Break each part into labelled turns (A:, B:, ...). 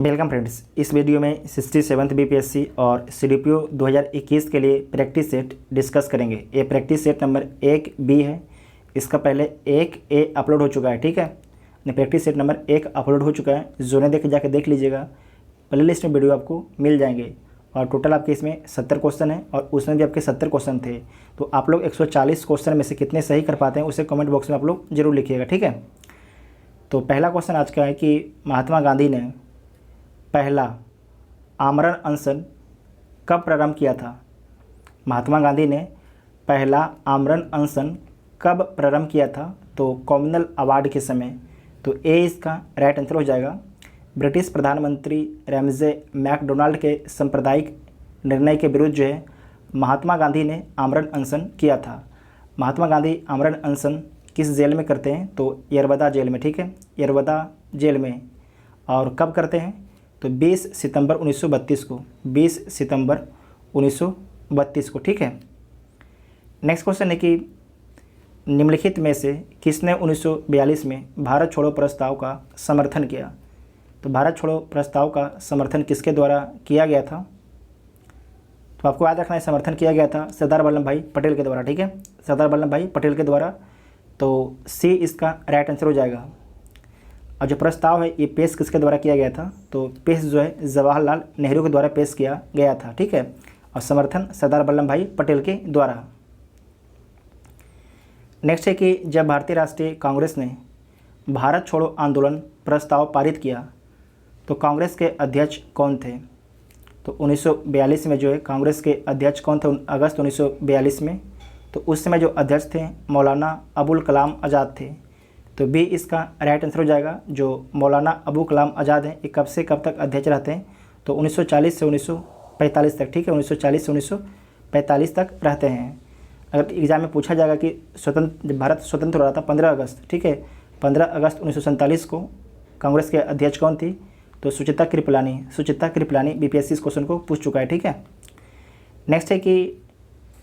A: Welcome friends, इस video में 67th BPSC और सीडीपीओ 2021 के लिए प्रैक्टिस सेट डिस्कस करेंगे। ये प्रैक्टिस सेट नंबर 1B है। इसका पहले 1A अपलोड हो चुका है, ठीक है। प्रैक्टिस सेट नंबर 1 अपलोड हो चुका है, जो नहीं देखे जाके देख लीजिएगा। प्ले लिस्ट में वीडियो आपको मिल जाएंगे और टोटल आपके इसमें 70 क्वेश्चन है और उसमें भी आपके 70 क्वेश्चन थे। तो आप लोग 140 क्वेश्चन में से कितने सही कर पाते हैं उसे कमेंट बॉक्स में आप लोग जरूर लिखिएगा, ठीक है। तो पहला क्वेश्चन आज का है कि महात्मा गांधी ने पहला आमरण अनशन कब प्रारंभ किया था। महात्मा गांधी ने पहला आमरण अनशन कब प्रारंभ किया था? तो कॉमनवेल्थ अवार्ड के समय। तो ए इसका राइट आंसर हो जाएगा। ब्रिटिश प्रधानमंत्री रैमजे मैकडोनाल्ड के सांप्रदायिक निर्णय के विरुद्ध जो है महात्मा गांधी ने आमरण अनशन किया था। महात्मा गांधी आमरण अनशन किस जेल में करते हैं? तो यरवदा जेल में, ठीक है, यरवदा जेल में। और कब करते हैं? तो 20 सितंबर 1932 को, 20 सितंबर 1932 को, ठीक है। नेक्स्ट क्वेश्चन है कि निम्नलिखित में से किसने 1942 में भारत छोड़ो प्रस्ताव का समर्थन किया? तो भारत छोड़ो प्रस्ताव का समर्थन किसके द्वारा किया गया था? तो आपको याद रखना है, समर्थन किया गया था सरदार वल्लभ भाई पटेल के द्वारा, ठीक है, सरदार वल्लभ भाई पटेल के द्वारा। तो सी इसका राइट आंसर हो जाएगा। और जो प्रस्ताव है ये पेश किसके द्वारा किया गया था? तो पेश जो है जवाहरलाल नेहरू के द्वारा पेश किया गया था, ठीक है। और समर्थन सरदार वल्लभ भाई पटेल के द्वारा। नेक्स्ट है कि जब भारतीय राष्ट्रीय कांग्रेस ने भारत छोड़ो आंदोलन प्रस्ताव पारित किया तो कांग्रेस के अध्यक्ष कौन थे? तो 1942 में जो है कांग्रेस के अध्यक्ष कौन थे? अगस्त 1942 में। तो उस समय जो अध्यक्ष थे मौलाना अबुल कलाम आज़ाद थे। तो बी इसका राइट आंसर हो जाएगा। जो मौलाना अबुल कलाम आज़ाद हैं ये कब से कब तक अध्यक्ष रहते हैं? तो 1940 से 1945 तक, ठीक है, 1940 से 1945 तक रहते हैं। अगर एग्जाम में पूछा जाएगा कि जब भारत स्वतंत्र हो रहा था 15 अगस्त, ठीक है, 15 अगस्त 1947 को कांग्रेस के अध्यक्ष कौन थी? तो सुचित्रा कृपलानी बीपीएससी इस क्वेश्चन को पूछ चुका है, ठीक है। नेक्स्ट है कि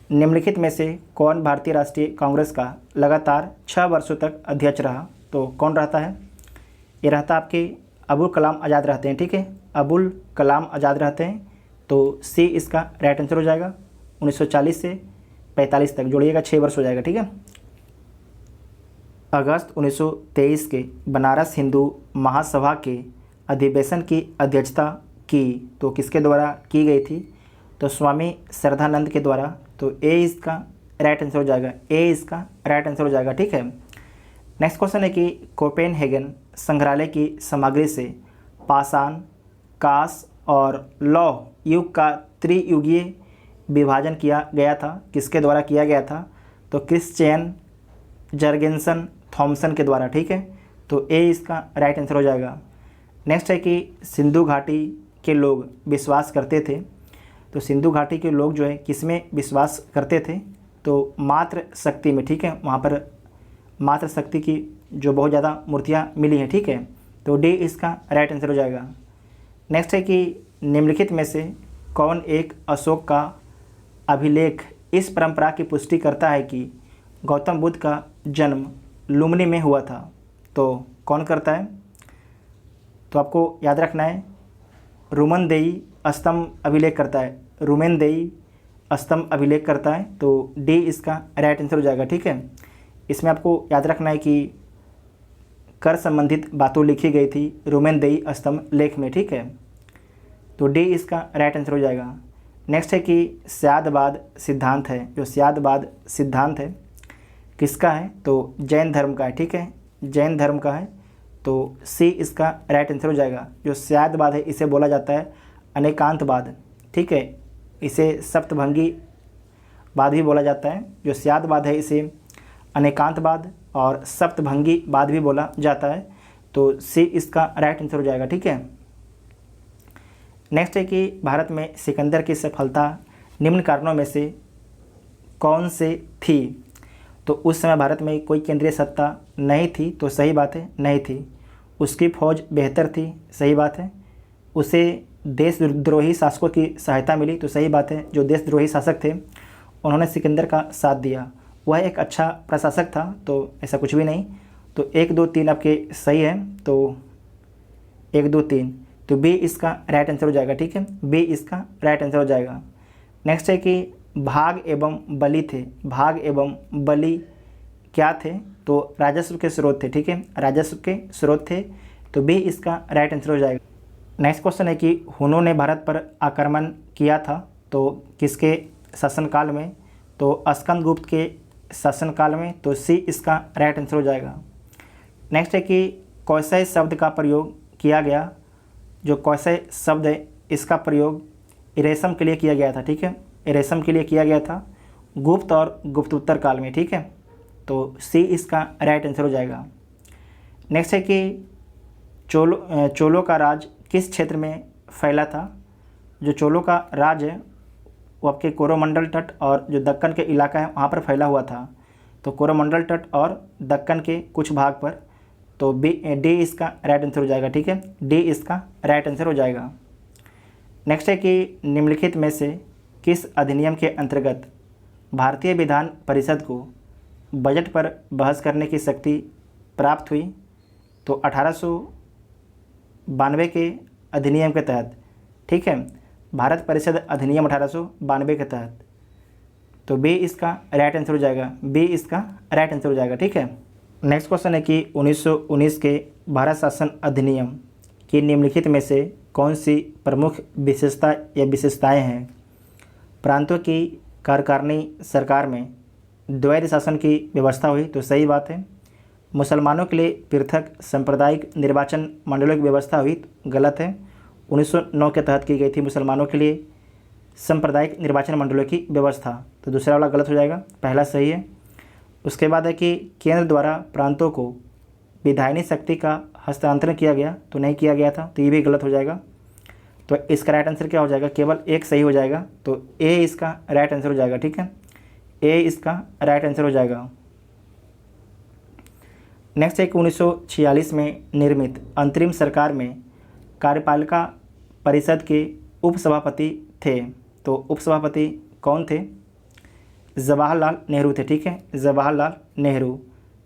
A: निम्नलिखित में से कौन भारतीय राष्ट्रीय कांग्रेस का लगातार 6 वर्षों तक अध्यक्ष रहा? तो कौन रहता है? ये रहता आपके अबुल कलाम आज़ाद रहते हैं, ठीक है, अबुल कलाम आज़ाद रहते हैं। तो सी इसका राइट आंसर हो जाएगा। 1940 से 45 तक जोड़िएगा, 6 वर्ष हो जाएगा, ठीक है। अगस्त 1923 के बनारस हिंदू महासभा के अधिवेशन की अध्यक्षता की तो किसके द्वारा की गई थी? तो स्वामी श्रद्धानंद के द्वारा। तो ए इसका राइट आंसर हो जाएगा, ए इसका राइट आंसर हो जाएगा, ठीक है। नेक्स्ट क्वेश्चन है कि कोपेनहेगन संग्रहालय की सामग्री से पाषाण, कांस और लौह युग का त्रियुगीय विभाजन किया गया था। किसके द्वारा किया गया था? तो क्रिश्चियन जर्गेंसन थॉमसन के द्वारा, ठीक है। तो ए इसका राइट आंसर हो जाएगा। नेक्स्ट है कि सिंधु घाटी के लोग विश्वास करते थे। तो सिंधु घाटी के लोग जो है किसमें विश्वास करते थे? तो मातृ शक्ति में, ठीक है, वहाँ पर मातृ शक्ति की जो बहुत ज़्यादा मूर्तियाँ मिली हैं, ठीक है। तो डी इसका राइट आंसर हो जाएगा। नेक्स्ट है कि निम्नलिखित में से कौन एक अशोक का अभिलेख इस परंपरा की पुष्टि करता है कि गौतम बुद्ध का जन्म लुम्बिनी में हुआ था? तो कौन करता है? तो आपको याद रखना है, रुमनदेई स्तंभ अभिलेख करता है, रुमेनदेई स्तंभ अभिलेख करता है। तो डी इसका राइट आंसर हो जाएगा, ठीक है। इसमें आपको याद रखना है कि कर संबंधित बातों लिखी गई थी रुमेनदेई स्तंभ लेख में, ठीक है। तो डी इसका राइट आंसर हो जाएगा। नेक्स्ट है कि स्यादवाद सिद्धांत है, जो स्यादवाद सिद्धांत है किसका है? तो जैन धर्म का है, ठीक है, जैन धर्म का है। तो सी इसका राइट आंसर हो जाएगा। जो स्यादवाद है इसे बोला जाता है अनेकांतवाद, ठीक है, इसे सप्तभंगी वाद भी बोला जाता है। जो स्यादवाद है इसे अनेकांतवाद और सप्तभंगी वाद भी बोला जाता है। तो सी इसका राइट आंसर हो जाएगा, ठीक है। नेक्स्ट है कि भारत में सिकंदर की सफलता निम्न कारणों में से कौन से थी? तो उस समय भारत में कोई केंद्रीय सत्ता नहीं थी, तो सही बात है, नहीं थी। उसकी फौज बेहतर थी, सही बात है। उसे देशद्रोही शासकों की सहायता मिली, तो सही बात है। जो देशद्रोही शासक थे उन्होंने सिकंदर का साथ दिया, वह एक अच्छा प्रशासक था, तो ऐसा कुछ भी नहीं। तो 1 2 3 आपके सही है। तो 1 2 3 तो बी इसका राइट आंसर हो जाएगा। ठीक है, बी इसका राइट आंसर हो जाएगा। नेक्स्ट है कि भाग एवं बलि थे। भाग एवं बलि क्या थे? तो राजस्व के स्रोत थे। ठीक है, राजस्व के स्रोत थे, तो बी इसका राइट आंसर हो जाएगा। नेक्स्ट क्वेश्चन है कि हुनों ने भारत पर आक्रमण किया था, तो किसके शासनकाल में? तो स्कंदगुप्त के शासनकाल में, तो सी इसका राइट आंसर हो जाएगा। नेक्स्ट है कि कौशय शब्द का प्रयोग किया गया। जो कौशय शब्द है इसका प्रयोग रेशम के लिए किया गया था। ठीक है, रेशम के लिए किया गया था गुप्त और गुप्तोत्तर काल में। ठीक है, तो सी इसका राइट आंसर हो जाएगा। नेक्स्ट है कि चोलों का राज किस क्षेत्र में फैला था? जो चोलों का राज है वो आपके कोरोमंडल तट और जो दक्कन के इलाका है वहाँ पर फैला हुआ था। तो कोरोमंडल तट और दक्कन के कुछ भाग पर, तो डी इसका राइट आंसर हो जाएगा। ठीक है, डी इसका राइट आंसर हो जाएगा। नेक्स्ट है कि निम्नलिखित में से किस अधिनियम के अंतर्गत भारतीय विधान परिषद को बजट पर बहस करने की शक्ति प्राप्त हुई? तो 1892 के अधिनियम के तहत। ठीक है, भारत परिषद अधिनियम 1892 के तहत, तो बी इसका राइट आंसर हो जाएगा। बी इसका राइट आंसर हो जाएगा। ठीक है, नेक्स्ट क्वेश्चन है कि 1919 के भारत शासन अधिनियम की निम्नलिखित में से कौन सी प्रमुख विशेषता या विशेषताएं हैं? प्रांतों की कार्यकारिणी सरकार में द्वैध शासन की व्यवस्था हुई, तो सही बात है। मुसलमानों के लिए पृथक सांप्रदायिक निर्वाचन मंडलों की व्यवस्था हुई, गलत है। 1909 के तहत की गई थी मुसलमानों के लिए सांप्रदायिक निर्वाचन मंडलों की व्यवस्था, तो दूसरा वाला गलत हो जाएगा, पहला सही है। उसके बाद है कि केंद्र द्वारा प्रांतों को विधायनी शक्ति का हस्तांतरण किया गया, तो नहीं किया गया था, तो ये भी गलत हो जाएगा। तो इसका राइट आंसर क्या हो जाएगा? केवल एक सही हो जाएगा, तो ए इसका राइट आंसर हो जाएगा। ठीक है, ए इसका राइट आंसर हो जाएगा। नेक्स्ट है कि 1946 में निर्मित अंतरिम सरकार में कार्यपालिका परिषद के उपसभापति थे, तो उपसभापति कौन थे? जवाहरलाल नेहरू थे। ठीक है, जवाहरलाल नेहरू,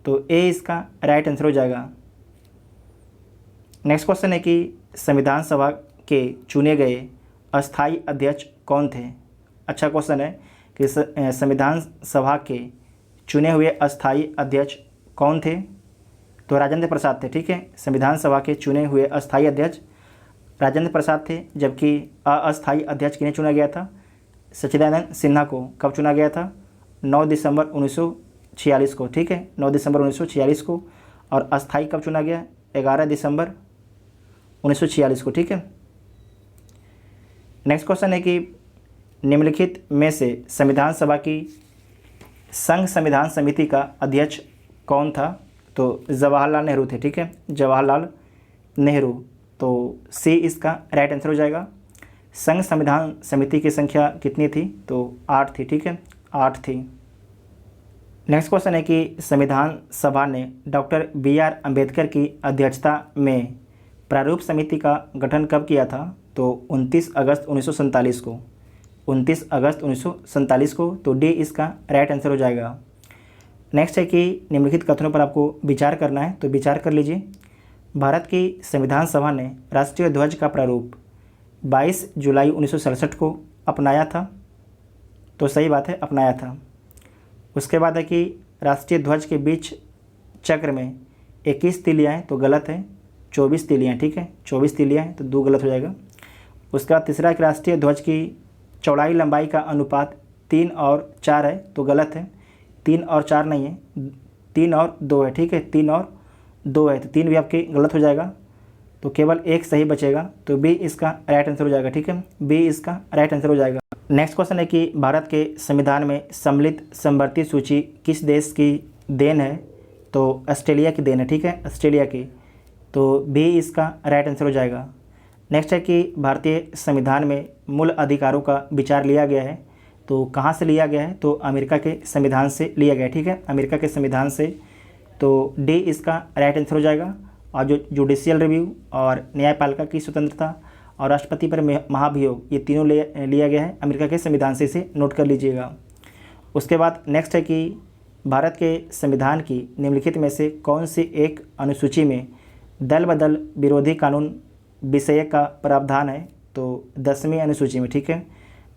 A: तो ए इसका राइट आंसर हो जाएगा। नेक्स्ट क्वेश्चन है कि संविधान सभा के चुने गए अस्थाई अध्यक्ष कौन थे? अच्छा क्वेश्चन है कि संविधान सभा के चुने हुए अस्थाई अध्यक्ष कौन थे? तो राजेंद्र प्रसाद थे। ठीक है, संविधान सभा के चुने हुए अस्थाई अध्यक्ष राजेंद्र प्रसाद थे, जबकि अस्थाई अध्यक्ष किन्हें चुना गया था? सच्चिदानंद सिन्हा को। कब चुना गया था? 9 दिसंबर 1946 को। ठीक है, 9 दिसंबर 1946 को। और अस्थाई कब चुना गया? 11 दिसंबर 1946 को। ठीक है, नेक्स्ट क्वेश्चन है कि निम्नलिखित में से संविधान सभा की संघ संविधान समिति का अध्यक्ष कौन था? तो जवाहरलाल नेहरू थे। ठीक है, जवाहरलाल नेहरू, तो सी इसका राइट आंसर हो जाएगा। संघ संविधान समिति की संख्या कितनी थी? तो 8 थी। ठीक है, 8 थी। नेक्स्ट क्वेश्चन है कि संविधान सभा ने डॉक्टर BR अम्बेडकर की अध्यक्षता में प्रारूप समिति का गठन कब किया था? तो 29 अगस्त 1947 को। 29 अगस्त 1947 को, तो डी इसका राइट आंसर हो जाएगा। नेक्स्ट है कि निम्नलिखित कथनों पर आपको विचार करना है, तो विचार कर लीजिए। भारत की संविधान सभा ने राष्ट्रीय ध्वज का प्रारूप 22 जुलाई 1967 को अपनाया था, तो सही बात है, अपनाया था। उसके बाद है कि राष्ट्रीय ध्वज के बीच चक्र में 21 तीलियाँ हैं, तो गलत है, 24 तीलियाँ। ठीक है, 24 तीलियाँ हैं, तो 2 गलत हो जाएगा। उसके बाद तीसरा कि राष्ट्रीय ध्वज की चौड़ाई लंबाई का अनुपात 3 और 4 है, तो गलत है, 3 और 4 नहीं है, 3 और 2 है। ठीक है, 3 और 2 है, तो 3 भी आपके गलत हो जाएगा, तो केवल एक सही बचेगा, तो बी इसका राइट आंसर हो जाएगा। ठीक है, बी इसका राइट आंसर हो जाएगा। नेक्स्ट क्वेश्चन है कि भारत के संविधान में सम्मिलित समवर्ती सूची किस देश की देन है? तो ऑस्ट्रेलिया की देन है। ठीक है, ऑस्ट्रेलिया की, तो बी इसका राइट आंसर हो जाएगा। नेक्स्ट है कि भारतीय संविधान में मूल अधिकारों का विचार लिया गया है, तो कहाँ से लिया गया है? तो अमेरिका के संविधान से लिया गया है। ठीक है, अमेरिका के संविधान से, तो डी इसका राइट आंसर हो जाएगा। और जो जुडिशियल रिव्यू और न्यायपालिका की स्वतंत्रता और राष्ट्रपति पर महाभियोग, ये तीनों लिया गया है अमेरिका के संविधान से, इसे नोट कर लीजिएगा। उसके बाद नेक्स्ट है कि भारत के संविधान की निम्नलिखित में से कौन सी एक अनुसूची में दल बदल विरोधी कानून विषय का प्रावधान है तो 10वीं अनुसूची में, ठीक है,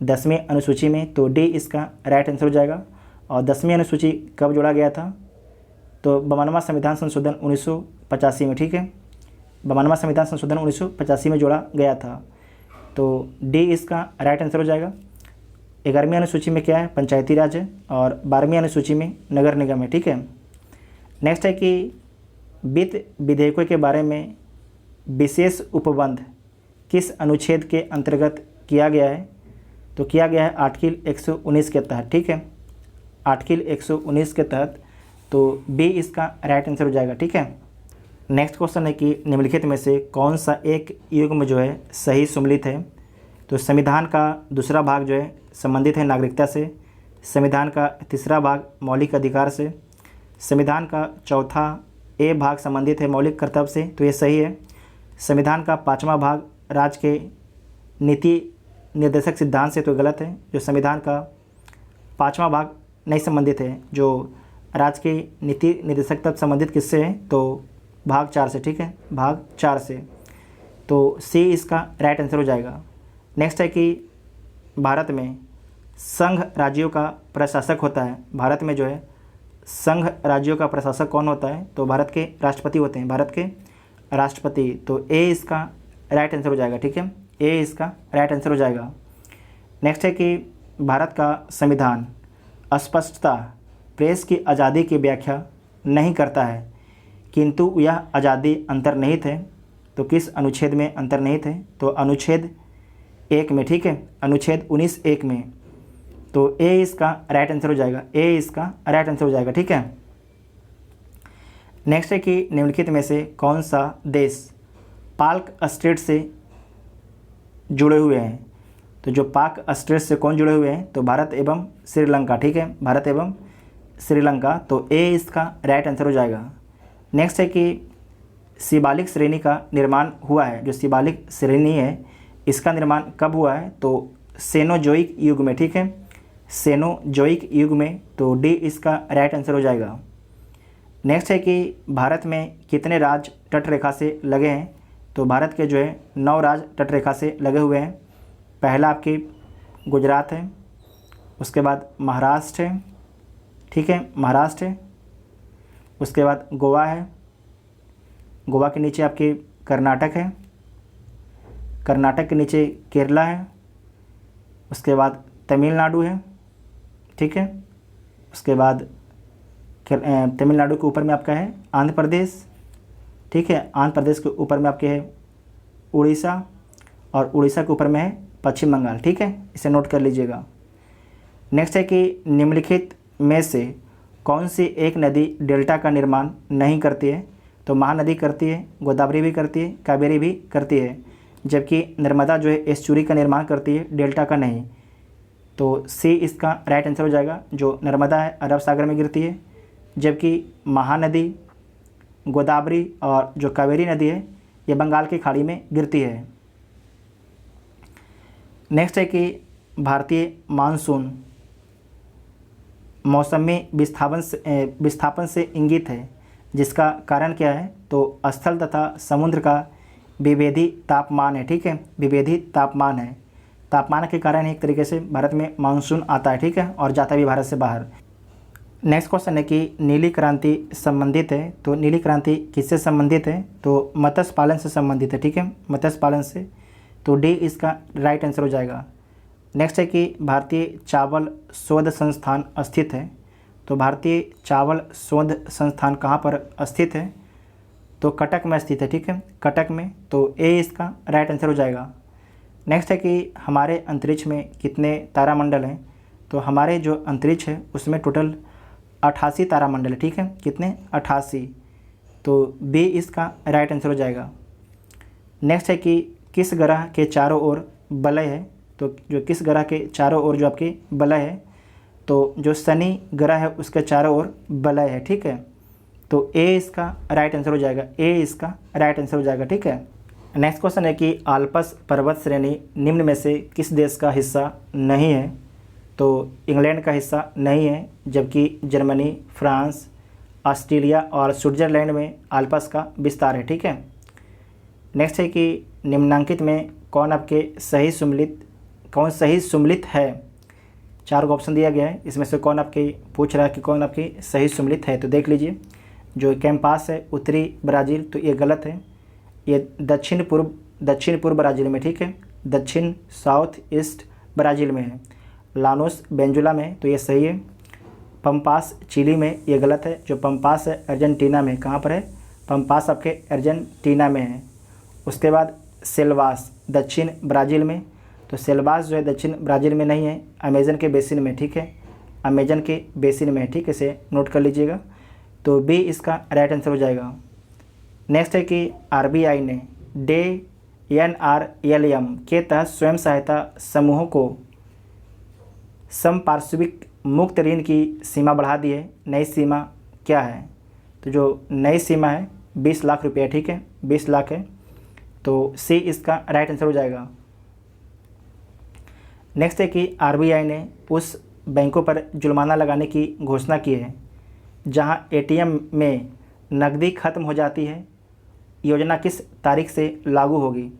A: 10वीं अनुसूची में, तो डी इसका राइट आंसर हो जाएगा। और 10वीं अनुसूची कब जोड़ा गया था? तो 52वां संविधान संशोधन 1985 में, ठीक है, 52वां संविधान संशोधन 1985 में जोड़ा गया था, तो डी इसका राइट आंसर हो जाएगा। 11वीं अनुसूची में क्या है? पंचायती राज है, और 12वीं अनुसूची में नगर निगम है, ठीक है। नेक्स्ट है कि वित्त विधेयकों के बारे में विशेष उपबंध किस अनुच्छेद के अंतर्गत किया गया है? तो किया गया है आर्टिकल 119 के तहत, ठीक है, आर्टिकल 119 के तहत, तो बी इसका राइट आंसर हो जाएगा, ठीक है। नेक्स्ट क्वेश्चन है कि निम्नलिखित में से कौन सा एक युग्म जो है सही सम्मिलित है? तो संविधान का दूसरा भाग जो है संबंधित है नागरिकता से, संविधान का तीसरा भाग मौलिक अधिकार से, संविधान का चौथा ए भाग संबंधित है मौलिक कर्तव्य से, तो ये सही है। संविधान का 5वां भाग राज्य के नीति निर्देशक सिद्धांत से, तो गलत है। जो संविधान का 5वां भाग नहीं संबंधित है, जो राज्य के नीति निर्देशक तब संबंधित किससे है? तो भाग 4 से, ठीक है, भाग 4 से, तो सी इसका राइट आंसर हो जाएगा। नेक्स्ट है कि भारत में संघ राज्यों का प्रशासक होता है, भारत में जो है संघ राज्यों का प्रशासक कौन होता है? तो भारत के राष्ट्रपति होते हैं, भारत के राष्ट्रपति, तो ए इसका राइट आंसर हो जाएगा, ठीक है, ए इसका राइट आंसर हो जाएगा। नेक्स्ट है कि भारत का संविधान स्पष्टता प्रेस की आज़ादी की व्याख्या नहीं करता है, किंतु यह आज़ादी अंतर्निहित है, तो किस अनुच्छेद में अंतर्निहित है? तो अनुच्छेद 1 में, ठीक है, अनुच्छेद 19(1) में, तो ए इसका राइट आंसर हो जाएगा, ए इसका राइट आंसर हो जाएगा, ठीक है। नेक्स्ट है कि निम्नलिखित में से कौन सा देश पाक स्टेट से जुड़े हुए हैं? तो जो पाक स्टेट से कौन जुड़े हुए हैं? तो भारत एवं श्रीलंका, ठीक है, भारत एवं श्रीलंका, तो ए इसका राइट आंसर हो जाएगा। नेक्स्ट है कि शिवालिक श्रेणी का निर्माण हुआ है, जो शिवालिक श्रेणी है इसका निर्माण कब हुआ है? तो सेनोजोइक युग में, ठीक है, सेनोजोइक युग में, तो डी इसका राइट आंसर हो जाएगा। नेक्स्ट है कि भारत में कितने राज्य तटरेखा से लगे हैं? तो भारत के जो है 9 राज्य तटरेखा से लगे हुए हैं। पहला आपके गुजरात है, उसके बाद महाराष्ट्र है, ठीक है, महाराष्ट्र है, उसके बाद गोवा है, गोवा के नीचे आपके कर्नाटक है, कर्नाटक के नीचे केरला है, उसके बाद तमिलनाडु है, ठीक है, उसके बाद तमिलनाडु के ऊपर में आपका है आंध्र प्रदेश, ठीक है, आंध्र प्रदेश के ऊपर में आपके है उड़ीसा, और उड़ीसा के ऊपर में है पश्चिम बंगाल, ठीक है, इसे नोट कर लीजिएगा। नेक्स्ट है कि निम्नलिखित में से कौन सी एक नदी डेल्टा का निर्माण नहीं करती है? तो महानदी करती है, गोदावरी भी करती है, कावेरी भी करती है, जबकि नर्मदा जो है एस्चुरी का निर्माण करती है, डेल्टा का नहीं, तो सी इसका राइट आंसर हो जाएगा। जो नर्मदा है अरब सागर में गिरती है, जबकि महानदी, गोदावरी और जो कावेरी नदी है ये बंगाल की खाड़ी में गिरती है। नेक्स्ट है कि भारतीय मानसून मौसमी विस्थापन से इंगित है, जिसका कारण क्या है? तो स्थल तथा समुद्र का विभेदी तापमान है, ठीक है, विभेदी तापमान है, तापमान के कारण एक तरीके से भारत में मानसून आता है, ठीक है, और जाता भी भारत से बाहर। नेक्स्ट क्वेश्चन है कि नीली क्रांति संबंधित है, तो नीली क्रांति किससे संबंधित है? तो मत्स्य पालन से संबंधित है, ठीक है, मत्स्य पालन से, तो डी इसका राइट आंसर हो जाएगा। नेक्स्ट है कि भारतीय चावल शोध संस्थान स्थित है, तो भारतीय चावल शोध संस्थान कहाँ पर स्थित है? तो कटक में स्थित है, ठीक है, कटक में, तो ए इसका राइट आंसर हो जाएगा। नेक्स्ट है कि हमारे अंतरिक्ष में कितने तारामंडल हैं? तो हमारे जो अंतरिक्ष है उसमें टोटल 88 तारामंडल है, ठीक है, कितने? 88, तो बी इसका राइट आंसर हो जाएगा। नेक्स्ट है कि किस ग्रह के चारों ओर वलय है? तो जो किस ग्रह के चारों ओर जो आपके वलय है, तो जो शनि ग्रह है उसके चारों ओर वलय है, ठीक है, तो ए इसका राइट आंसर हो जाएगा, ए इसका राइट आंसर हो जाएगा, ठीक है। नेक्स्ट क्वेश्चन है कि आल्प्स पर्वत श्रेणी निम्न में से किस देश का हिस्सा नहीं है? तो इंग्लैंड का हिस्सा नहीं है, जबकि जर्मनी, फ्रांस, ऑस्ट्रेलिया और स्विट्ज़रलैंड में आल्प्स का विस्तार है, ठीक है। नेक्स्ट है कि निम्नांकित में कौन सही सुमेलित है। 4 ऑप्शन दिया गया है, इसमें से कौन आपके पूछ रहा है कि कौन आपकी सही सुमेलित है। तो देख लीजिए, जो कैंपास है उत्तरी ब्राज़ील, तो ये गलत है, ये दक्षिण पूर्व ब्राज़ील में, ठीक है, दक्षिण साउथ ईस्ट ब्राज़ील में है। लानोस वेनेजुला में, तो ये सही है। पंपास चिली में, ये गलत है, जो पंपास है अर्जेंटीना में। कहाँ पर है? पंपास आपके अर्जेंटीना में है। उसके बाद सेल्वास दक्षिण ब्राज़ील में, तो सेल्वास जो है दक्षिण ब्राज़ील में नहीं है, अमेजन के बेसिन में, ठीक है, अमेजन के बेसिन में है, ठीक है, इसे नोट कर लीजिएगा। तो बी इसका राइट आंसर हो जाएगा। नेक्स्ट है कि आरबीआई ने NRLM के तहत स्वयं सहायता समूहों को संपार्श्विक मुक्त ऋण की सीमा बढ़ा दी है। नई सीमा क्या है? तो जो नई सीमा है 20 लाख रुपये, ठीक है, 20 लाख है, तो सी इसका राइट आंसर हो जाएगा। नेक्स्ट है कि आरबीआई ने उस बैंकों पर जुर्माना लगाने की घोषणा की है जहां एटीएम में नकदी खत्म हो जाती है। योजना किस तारीख से लागू होगी?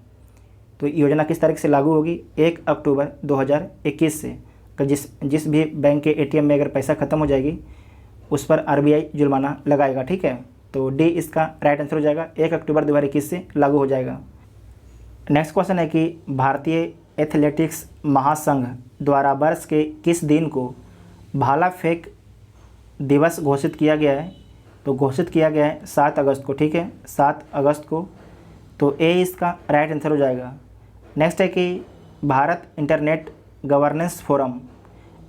A: तो योजना किस तारीख से लागू होगी? 1 अक्टूबर 2021 से। तो जिस भी बैंक के एटीएम में अगर पैसा ख़त्म हो जाएगी उस पर आरबीआई जुर्माना लगाएगा, ठीक है। तो डी इसका राइट आंसर हो जाएगा, 1 अक्टूबर 2021 से लागू हो जाएगा। नेक्स्ट क्वेश्चन है कि भारतीय एथलेटिक्स महासंघ द्वारा वर्ष के किस दिन को भाला फेंक दिवस घोषित किया गया है? तो घोषित किया गया है 7 अगस्त को, ठीक है, 7 अगस्त को। तो ए इसका राइट आंसर हो जाएगा। नेक्स्ट है कि भारत इंटरनेट गवर्नेंस फोरम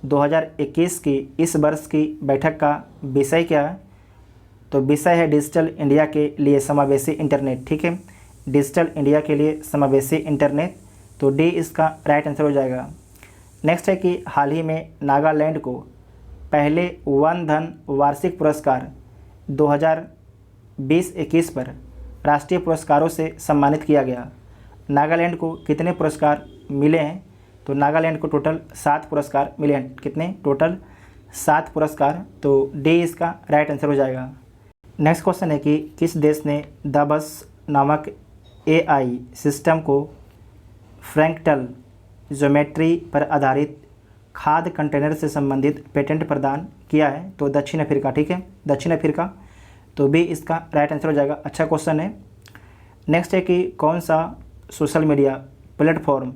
A: 2021 की इस वर्ष की बैठक का विषय क्या है? तो विषय है डिजिटल इंडिया के लिए समावेशी इंटरनेट, ठीक है, डिजिटल इंडिया के लिए समावेशी इंटरनेट। तो डी इसका राइट आंसर हो जाएगा। नेक्स्ट है कि हाल ही में नागालैंड को पहले वन धन वार्षिक पुरस्कार 2020-21 पर राष्ट्रीय पुरस्कारों से सम्मानित किया गया। नागालैंड को कितने पुरस्कार मिले हैं? तो नागालैंड को टोटल 7 पुरस्कार मिले हैं। कितने? टोटल 7 पुरस्कार। तो डी इसका राइट आंसर हो जाएगा। नेक्स्ट क्वेश्चन है कि किस देश ने द बस नामक AI सिस्टम को फ्रैक्टल ज्योमेट्री पर आधारित खाद्य कंटेनर से संबंधित पेटेंट प्रदान किया है? तो दक्षिण अफ्रीका, ठीक है, दक्षिण अफ्रीका। तो बी इसका राइट आंसर हो जाएगा। अच्छा क्वेश्चन है। नेक्स्ट है कि कौन सा सोशल मीडिया प्लेटफॉर्म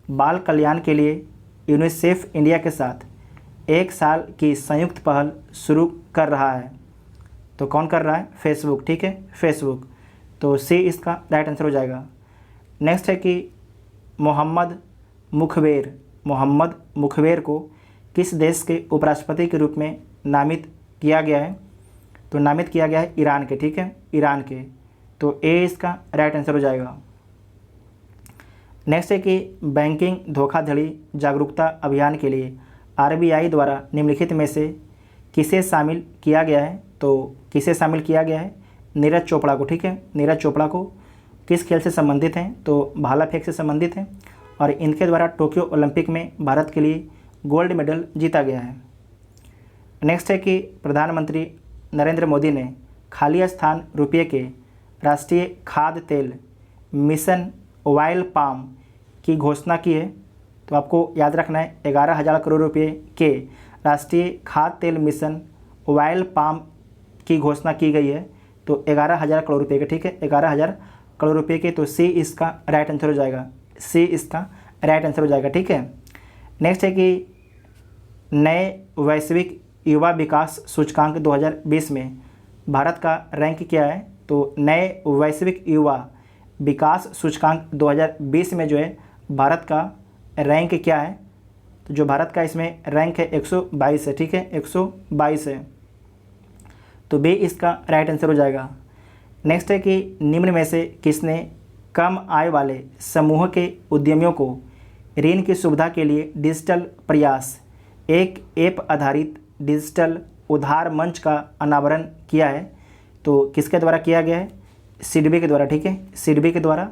A: बाल कल्याण के लिए यूनिसेफ इंडिया के साथ 1 साल की संयुक्त पहल शुरू कर रहा है? तो कौन कर रहा है? फेसबुक, ठीक है, फेसबुक। तो सी इसका राइट आंसर हो जाएगा। नेक्स्ट है कि मोहम्मद मुखबेर को किस देश के उपराष्ट्रपति के रूप में नामित किया गया है? तो नामित किया गया है ईरान के, ठीक है, ईरान के। तो ए इसका राइट आंसर हो जाएगा। नेक्स्ट है कि बैंकिंग धोखाधड़ी जागरूकता अभियान के लिए आरबीआई द्वारा निम्नलिखित में से किसे शामिल किया गया है? तो किसे शामिल किया गया है? नीरज चोपड़ा को, ठीक है, नीरज चोपड़ा को। किस खेल से संबंधित हैं? तो भाला फेंक से संबंधित हैं और इनके द्वारा टोक्यो ओलंपिक में भारत के लिए गोल्ड मेडल जीता गया है। नेक्स्ट है कि प्रधानमंत्री नरेंद्र मोदी ने खाली स्थान रुपये के राष्ट्रीय खाद्य तेल मिशन ऑयल पाम की घोषणा की है। तो आपको याद रखना है 11,000 करोड़ रुपये के राष्ट्रीय खाद्य तेल मिशन ऑयल पाम की घोषणा की गई है। तो 11,000 करोड़ रुपये के, ठीक है, 11,000 करोड़ रुपये के। तो सी इसका राइट आंसर हो जाएगा, सी इसका राइट आंसर हो जाएगा, ठीक है। नेक्स्ट है कि नए वैश्विक युवा विकास सूचकांक 2020 में भारत का रैंक क्या है? तो नए वैश्विक युवा विकास सूचकांक 2020 में जो है भारत का रैंक क्या है? तो जो भारत का इसमें रैंक है 122 है, ठीक है, 122 है। तो बी इसका राइट आंसर हो जाएगा। नेक्स्ट है कि निम्न में से किसने कम आय वाले समूह के उद्यमियों को ऋण की सुविधा के लिए डिजिटल प्रयास एक ऐप आधारित डिजिटल उधार मंच का अनावरण किया है? तो किसके द्वारा किया गया है? सिडबी के द्वारा, ठीक है, सिडबी के द्वारा।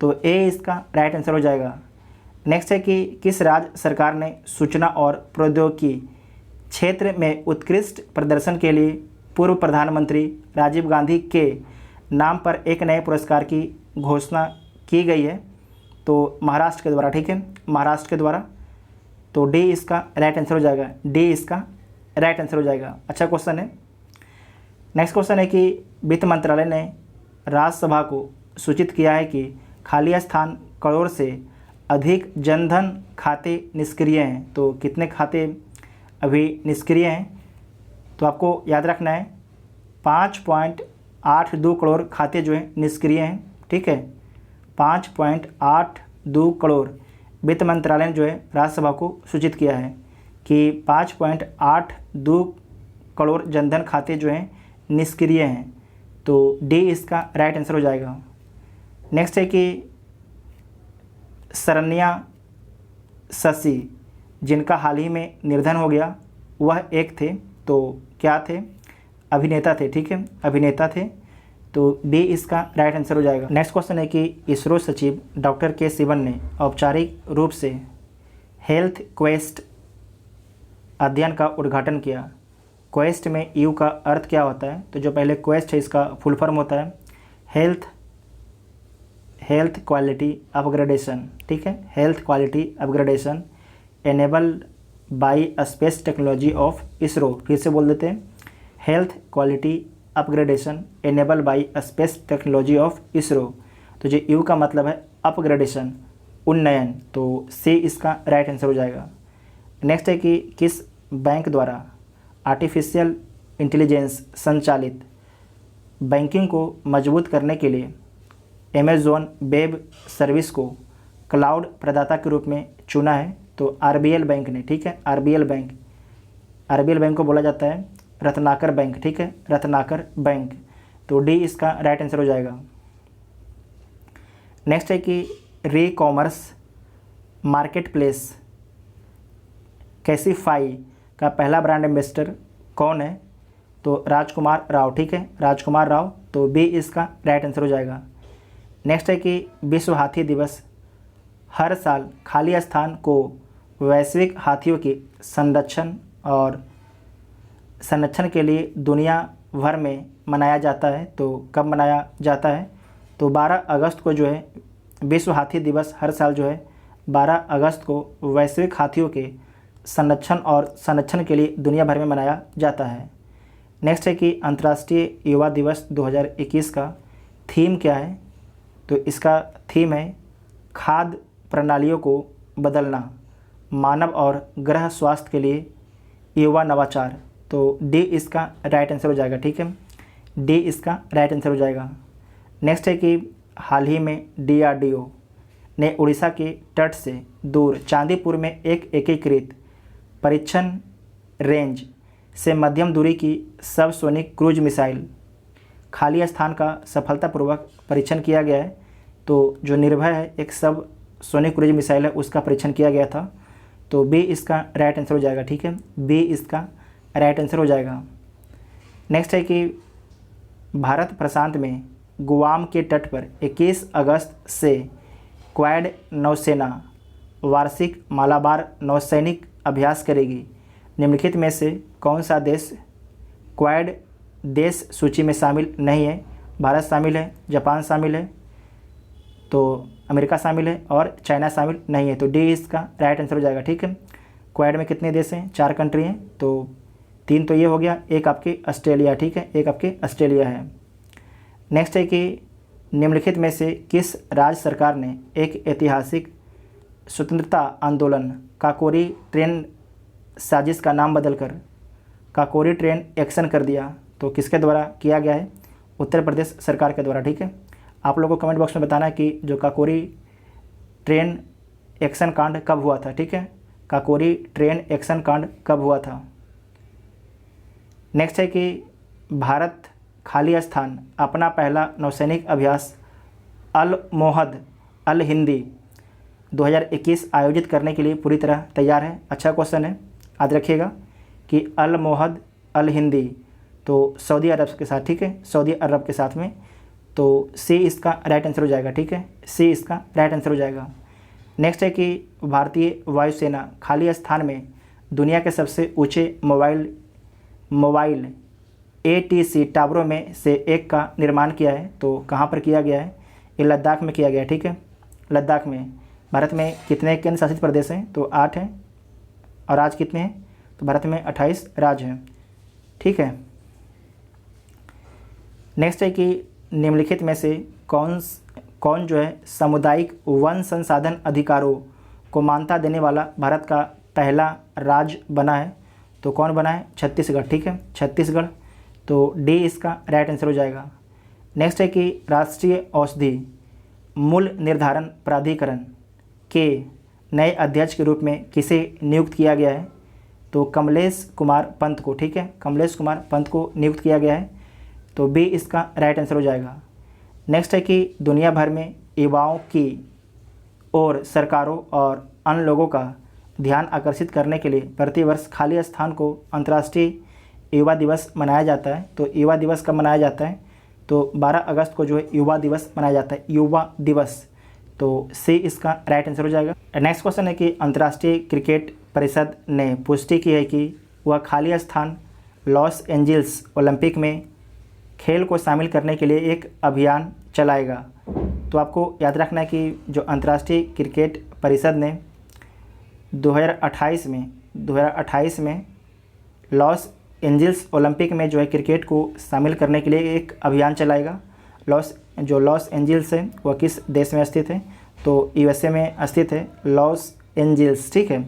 A: तो ए इसका राइट आंसर हो जाएगा। नेक्स्ट है कि किस राज्य सरकार ने सूचना और प्रौद्योगिकी क्षेत्र में उत्कृष्ट प्रदर्शन के लिए पूर्व प्रधानमंत्री राजीव गांधी के नाम पर एक नए पुरस्कार की घोषणा की गई है? तो महाराष्ट्र के द्वारा, ठीक है, महाराष्ट्र के द्वारा। तो डी इसका राइट आंसर हो जाएगा, डी इसका राइट आंसर हो जाएगा। अच्छा क्वेश्चन है। नेक्स्ट क्वेश्चन है कि वित्त मंत्रालय ने राज्यसभा को सूचित किया है कि खाली स्थान करोड़ से अधिक जनधन खाते निष्क्रिय हैं। तो कितने खाते अभी निष्क्रिय हैं? तो आपको याद रखना है 5.82 करोड़ खाते जो है निष्क्रिय हैं, ठीक है। 5.82 करोड़ वित्त मंत्रालय ने जो है राज्यसभा को सूचित किया है कि 5.82 करोड़ जनधन खाते जो हैं निष्क्रिय हैं। तो डी इसका राइट आंसर हो जाएगा। नेक्स्ट है कि शरण्या शशि जिनका हाल ही में निधन हो गया, वह एक थे, तो क्या थे? अभिनेता थे, ठीक है, अभिनेता थे। तो बी इसका राइट आंसर हो जाएगा। नेक्स्ट क्वेश्चन है कि इसरो सचिव डॉक्टर के सिवन ने औपचारिक रूप से हेल्थ क्वेस्ट अध्ययन का उद्घाटन किया। क्वेस्ट में यू का अर्थ क्या होता है? तो जो पहले क्वेस्ट है इसका फुल फॉर्म होता है हेल्थ क्वालिटी अपग्रेडेशन, ठीक है, health quality upgradation enabled by space technology of ISRO. फिर से बोल देते हैं, health quality upgradation enabled by space technology of ISRO. तो जो यू का मतलब है अपग्रेडेशन, उन्नयन, तो सी इसका राइट आंसर हो जाएगा। नेक्स्ट है कि किस बैंक द्वारा आर्टिफिशियल इंटेलिजेंस संचालित बैंकिंग को मजबूत करने के लिए अमेज़ॉन वेब सर्विस को क्लाउड प्रदाता के रूप में चुना है? तो आरबीएल बैंक ने, ठीक है, आरबीएल बैंक को बोला जाता है रत्नाकर बैंक, ठीक है, रत्नाकर बैंक। तो डी इसका राइट आंसर हो जाएगा। नेक्स्ट है कि री कॉमर्स मार्केट प्लेस कैसीफाई का पहला ब्रांड एम्बेसडर कौन है? तो राजकुमार राव, ठीक है, राजकुमार राव। तो बी इसका राइट आंसर हो जाएगा। नेक्स्ट है कि विश्व हाथी दिवस हर साल खाली स्थान को वैश्विक हाथियों की संरक्षण के लिए दुनिया भर में मनाया जाता है। तो कब मनाया जाता है? तो 12 अगस्त को जो है विश्व हाथी दिवस हर साल जो है 12 अगस्त को वैश्विक हाथियों के संरक्षण के लिए दुनिया भर में मनाया जाता है। नेक्स्ट है कि अंतर्राष्ट्रीय युवा दिवस 2021 का थीम क्या है? तो इसका थीम है खाद्य प्रणालियों को बदलना, मानव और ग्रह स्वास्थ्य के लिए युवा नवाचार। तो डी इसका राइट आंसर हो जाएगा, ठीक है, डी इसका राइट आंसर हो जाएगा। नेक्स्ट है कि हाल ही में DRDO ने उड़ीसा के तट से दूर चांदीपुर में एक एकीकृत परीक्षण रेंज से मध्यम दूरी की सबसोनिक क्रूज मिसाइल खाली स्थान का सफलतापूर्वक परीक्षण किया गया है। तो जो निर्भय है एक सब सोनिक क्रूज मिसाइल है, उसका परीक्षण किया गया था। तो बी इसका राइट आंसर हो जाएगा, ठीक है, बी इसका राइट आंसर हो जाएगा। नेक्स्ट है कि भारत प्रशांत में गुआम के तट पर 21 अगस्त से क्वाड नौसेना वार्षिक मालाबार नौसैनिक अभ्यास करेगी। निम्नलिखित में से कौन सा देश क्वाड देश सूची में शामिल नहीं है? भारत शामिल है, जापान शामिल है, तो अमेरिका शामिल है और चाइना शामिल नहीं है। तो डी इसका राइट आंसर हो जाएगा, ठीक है। क्वाड में कितने देश हैं? 4 कंट्री हैं, तो 3 तो ये हो गया, एक आपके ऑस्ट्रेलिया, ठीक है, एक आपके ऑस्ट्रेलिया है। नेक्स्ट है कि निम्नलिखित में से किस राज्य सरकार ने एक ऐतिहासिक स्वतंत्रता आंदोलन काकोरी ट्रेन साजिश का नाम बदलकर काकोरी ट्रेन एक्शन कर दिया? तो किसके द्वारा किया गया है? उत्तर प्रदेश सरकार के द्वारा, ठीक है। आप लोगों को कमेंट बॉक्स में बताना है कि जो काकोरी ट्रेन एक्शन कांड कब हुआ था, ठीक है, काकोरी ट्रेन एक्शन कांड कब हुआ था। नेक्स्ट है कि भारत खाली स्थान अपना पहला नौसैनिक अभ्यास अल मोहद अल हिंदी 2021 आयोजित करने के लिए पूरी तरह तैयार है। अच्छा क्वेश्चन है, याद रखिएगा कि अल मोहद अल हिंदी तो सऊदी अरब के साथ, ठीक है, सऊदी अरब के साथ में। तो सी इसका राइट आंसर हो जाएगा, ठीक है, सी इसका राइट आंसर हो जाएगा। नेक्स्ट है कि भारतीय वायुसेना खाली स्थान में दुनिया के सबसे ऊंचे मोबाइल ATC टावरों में से एक का निर्माण किया है। तो कहाँ पर किया गया है? ये लद्दाख में किया गया, ठीक है। लद्दाख में भारत में कितने केंद्र शासित प्रदेश हैं, तो 8 हैं। और राज्य कितने हैं, तो भारत में 28 राज्य हैं, ठीक है। नेक्स्ट है कि निम्नलिखित में से कौन जो है सामुदायिक वन संसाधन अधिकारों को मान्यता देने वाला भारत का पहला राज्य बना है, तो कौन बना है, छत्तीसगढ़, ठीक है, छत्तीसगढ़। तो डी इसका राइट आंसर हो जाएगा। नेक्स्ट है कि राष्ट्रीय औषधि मूल्य निर्धारण प्राधिकरण के नए अध्यक्ष के रूप में किसे नियुक्त किया गया है, तो कमलेश कुमार पंत को, ठीक है, कमलेश कुमार पंत को नियुक्त किया गया है। तो बी इसका राइट आंसर हो जाएगा। नेक्स्ट है कि दुनिया भर में युवाओं की और सरकारों और अन्य लोगों का ध्यान आकर्षित करने के लिए प्रतिवर्ष खाली स्थान को अंतर्राष्ट्रीय युवा दिवस मनाया जाता है। तो युवा दिवस कब मनाया जाता है, तो 12 अगस्त को जो है युवा दिवस मनाया जाता है, युवा दिवस। तो सी इसका राइट आंसर हो जाएगा। नेक्स्ट क्वेश्चन है कि अंतर्राष्ट्रीय क्रिकेट परिषद ने पुष्टि की है कि वह खाली स्थान लॉस एंजल्स ओलंपिक में खेल को शामिल करने के लिए एक अभियान चलाएगा। तो आपको याद रखना है कि जो अंतर्राष्ट्रीय क्रिकेट परिषद ने 2028 में लॉस एंजल्स ओलंपिक में जो है क्रिकेट को शामिल करने के लिए एक अभियान चलाएगा। लॉस एंजल्स है वह किस देश में स्थित है, तो यूएसए में स्थित है लॉस एंजल्स, ठीक है।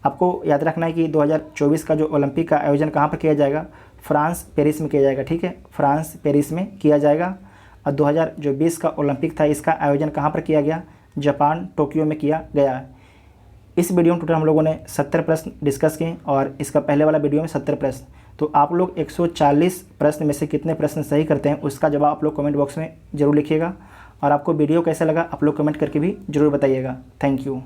A: आपको याद रखना है कि 2024 का जो ओलंपिक का आयोजन कहाँ पर किया जाएगा, फ्रांस पेरिस में किया जाएगा, ठीक है, फ्रांस पेरिस में किया जाएगा। और 2020 का ओलंपिक था, इसका आयोजन कहाँ पर किया गया, जापान टोक्यो में किया गया। इस वीडियो में टोटल हम लोगों ने 70 प्रश्न डिस्कस किए और इसका पहले वाला वीडियो में 70 प्रश्न। तो आप लोग 140 प्रश्न में से कितने प्रश्न सही करते हैं उसका जवाब आप लोग कमेंट बॉक्स में ज़रूर लिखिएगा। और आपको वीडियो कैसा लगा आप लोग कमेंट करके भी ज़रूर बताइएगा। Thank you.